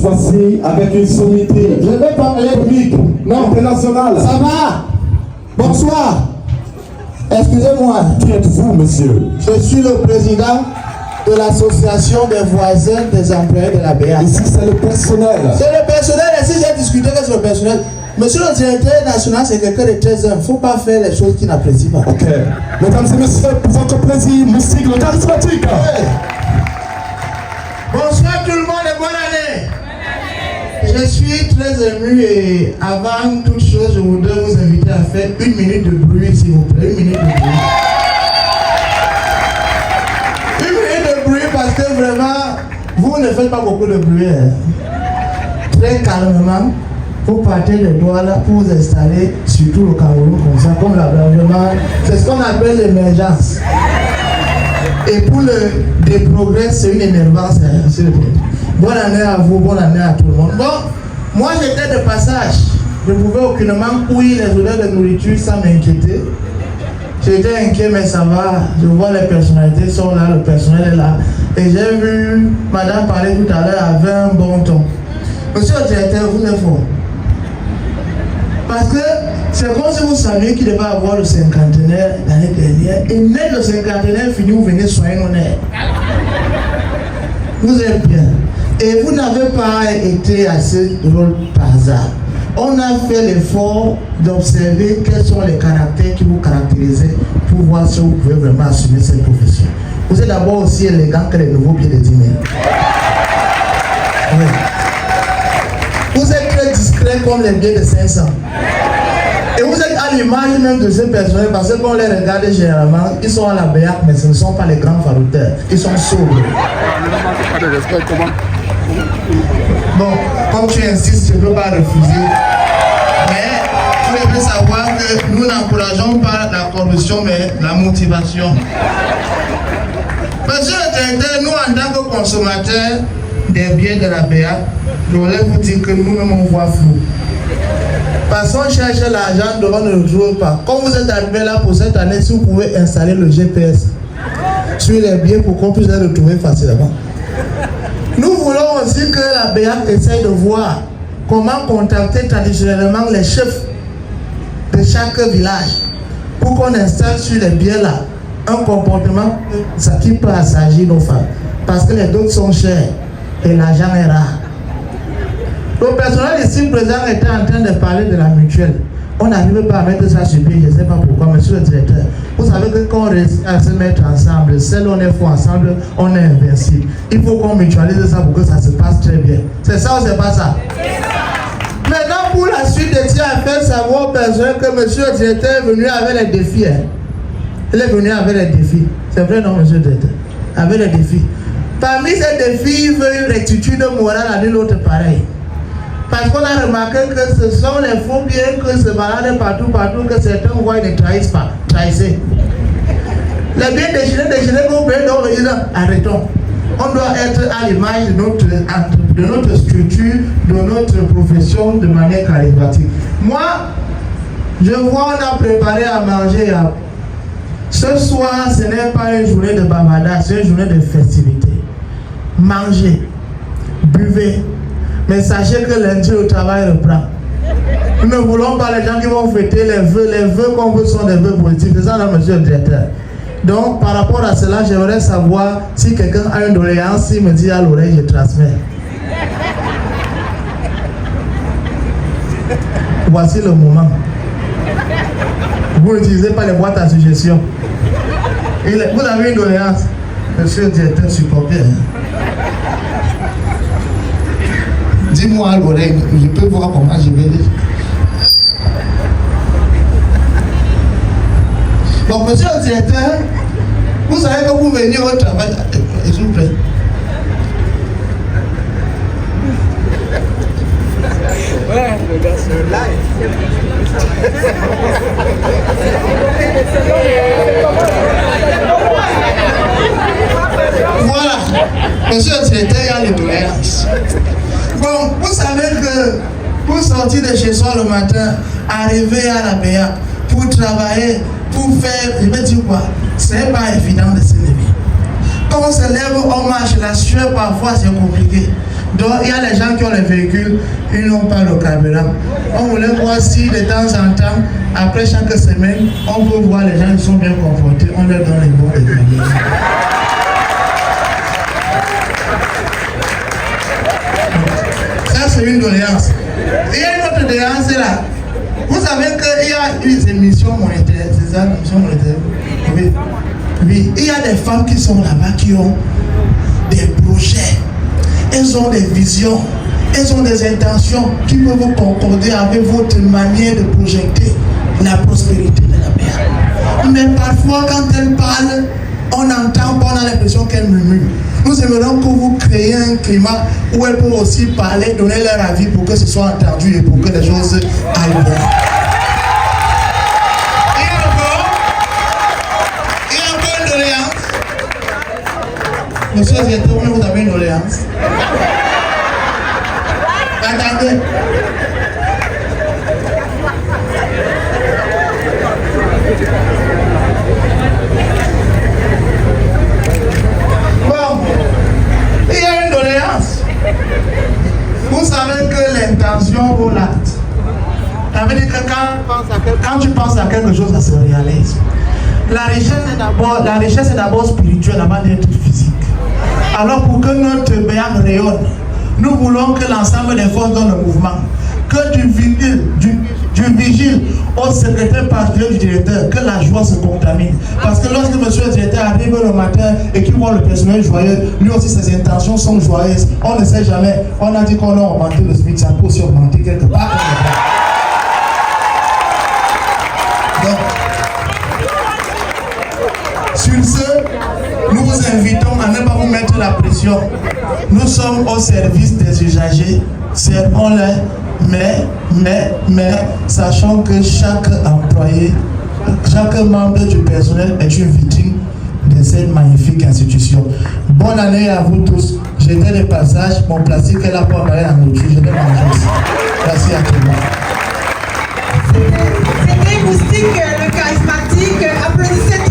voici avec une sommité. Je vais parler publique, non internationale. Ça va? Bonsoir. Excusez-moi. Qui êtes-vous, monsieur? Je suis le président de l'association des voisins des employés de la BA. Ici, c'est le personnel. C'est le personnel. Et si j'ai discuté avec le personnel, monsieur le directeur national, c'est quelqu'un de très humble. Il ne faut pas faire les choses qu'il n'apprécie pas. Ok. Mesdames et messieurs, pour votre plaisir, mon sigle charismatique. Ouais. Bonsoir tout le monde et bonne année. Je suis très ému et avant toute chose, je voudrais vous inviter à faire 1 minute de bruit, s'il vous plaît. 1 minute de bruit. 1 minute de bruit parce que vraiment, vous ne faites pas beaucoup de bruit. Très calmement, vous partez les doigts là pour vous installer, surtout au Cameroun comme ça, comme vraiment, c'est ce qu'on appelle l'émergence. Et pour le déprogrès, c'est une énervance. Bonne année à vous, bonne année à tout le monde. Bon, moi j'étais de passage. Je ne pouvais aucunement couiller les odeurs de nourriture sans m'inquiéter. J'étais inquiet, mais ça va. Je vois les personnalités sont là, le personnel est là. Et j'ai vu madame parler tout à l'heure avec un bon ton. Monsieur le directeur, vous êtes fort. Parce que c'est comme si vous saviez qu'il devait avoir le cinquantenaire l'année dernière. Et même le cinquantenaire fini, vous venez soigner nos nerfs. Vous êtes bien. Et vous n'avez pas été à ce rôle par hasard. On a fait l'effort d'observer quels sont les caractères qui vous caractérisent pour voir si vous pouvez vraiment assumer cette profession. Vous êtes d'abord aussi élégant que les nouveaux billets de dîner. Oui. Vous êtes très discret comme les billets de 500. Et vous êtes à l'image même de ces personnes parce que quand on les regarde généralement, ils sont à la béac, mais ce ne sont pas les grands farouteurs. Ils sont sobres. Bon, comme tu insistes, je ne peux pas refuser. Mais tu devrais savoir que nous n'encourageons pas la corruption, mais la motivation. Monsieur le directeur, nous en tant que consommateurs des biens de la BA, je voulais vous dire que nous-mêmes on voit flou. Parce qu'on cherche l'argent, on ne le trouve pas. Comme vous êtes arrivé là pour cette année, si vous pouvez installer le GPS sur les biens pour qu'on puisse les retrouver facilement. Nous voulons aussi que la BA essaye de voir comment contacter traditionnellement les chefs de chaque village pour qu'on installe sur les biens là un comportement qui peut assagir nos femmes. Parce que les dots sont chers et l'argent est rare. Le personnel ici présent était en train de parler de la mutuelle. On n'arrive pas à mettre ça sur pied, je ne sais pas pourquoi, monsieur le directeur. Vous savez que quand on réussit à se mettre ensemble, seul on est fort ensemble, on est invincible. Il faut qu'on mutualise ça pour que ça se passe très bien. C'est ça ou c'est pas ça? Maintenant, pour la suite, je tiens à faire savoir au personnel que monsieur le directeur est venu avec les défis. Hein. Il est venu avec les défis. C'est vrai, non, monsieur le directeur? Avec les défis. Parmi ces défis, il veut une rectitude morale à l'autre pareil. Parce qu'on a remarqué que ce sont les faux biens que se baladent partout, que certains voient et ne trahissent pas. Trahissez. Les biens déchirés que vous payez, donc arrêtons. On doit être à l'image de notre structure, de notre profession de manière charismatique. Moi, je vois, on a préparé à manger. Ce soir, ce n'est pas une journée de bavardage, c'est une journée de festivité. Mangez, buvez. Mais sachez que lundi, le travail reprend. Nous ne voulons pas les gens qui vont fêter les vœux qu'on veut sont des vœux positifs. C'est ça, là, monsieur le directeur. Donc, par rapport à cela, j'aimerais savoir si quelqu'un a une doléance, s'il me dit à l'oreille, je transmets. Voici le moment. Vous n'utilisez pas les boîtes à suggestion. Vous avez une doléance, monsieur le directeur, supporter. Dis-moi à l'oreille, je peux voir comment je vais dire. Bon, monsieur le directeur, vous savez que vous venez au travail, s'il vous plaît. Ouais, le gars, c'est un live. Voilà, monsieur le directeur, il y a les doléances. Bon, vous savez que pour sortir de chez soi le matin, arriver à la BA, pour travailler, pour faire, je vais dire quoi, c'est pas évident de se lever. Quand on se lève, on marche, la sueur parfois c'est compliqué. Donc il y a les gens qui ont les véhicules, ils n'ont pas le carburant. On voulait voir si de temps en temps, après chaque semaine, on peut voir les gens qui sont bien comportés, on leur donne les bons également. Ça c'est une doléance. Il y a une autre doléance là. Vous savez qu'il y a une émission monétaire, c'est ça, l'émission monétaire? Oui. Oui, il y a des femmes qui sont là-bas qui ont des projets, elles ont des visions, elles ont des intentions qui peuvent concorder avec votre manière de projeter la prospérité de la paix. Mais parfois, quand elles parlent, on entend pas, on a l'impression qu'elles murmurent. Nous aimerions que vous créiez un climat où elles peuvent aussi parler, donner leur avis pour que ce soit entendu et pour que les choses aillent bien. Monsieur Zéto, vous avez une doléance? Attendez. Bon, il y a une doléance. Vous savez que l'intention vaut l'acte. Ça veut dire que quand tu penses à quelque chose, ça se réalise. La richesse est d'abord spirituelle avant d'être physique. Alors pour que notre béane rayonne, nous voulons que l'ensemble des forces dans le mouvement, que du vigile au secrétaire particulier du directeur, que la joie se contamine. Parce que lorsque monsieur le directeur arrive le matin et qu'il voit le personnel joyeux, lui aussi ses intentions sont joyeuses. On ne sait jamais, on a dit qu'on a augmenté le SMIC, ça peut aussi augmenter quelque part. Donc, sur ce, nous vous invitons à ne pas vous mettre la pression. Nous sommes au service des usagers, servons-les, mais sachant que chaque employé, chaque membre du personnel est une vitrine de cette magnifique institution. Bonne année à vous tous. J'étais de passage, mon plastique est là pour appareiller la nourriture, je vais manger aussi. Merci à tout le monde. C'était Moustique, le charismatique. Applaudissez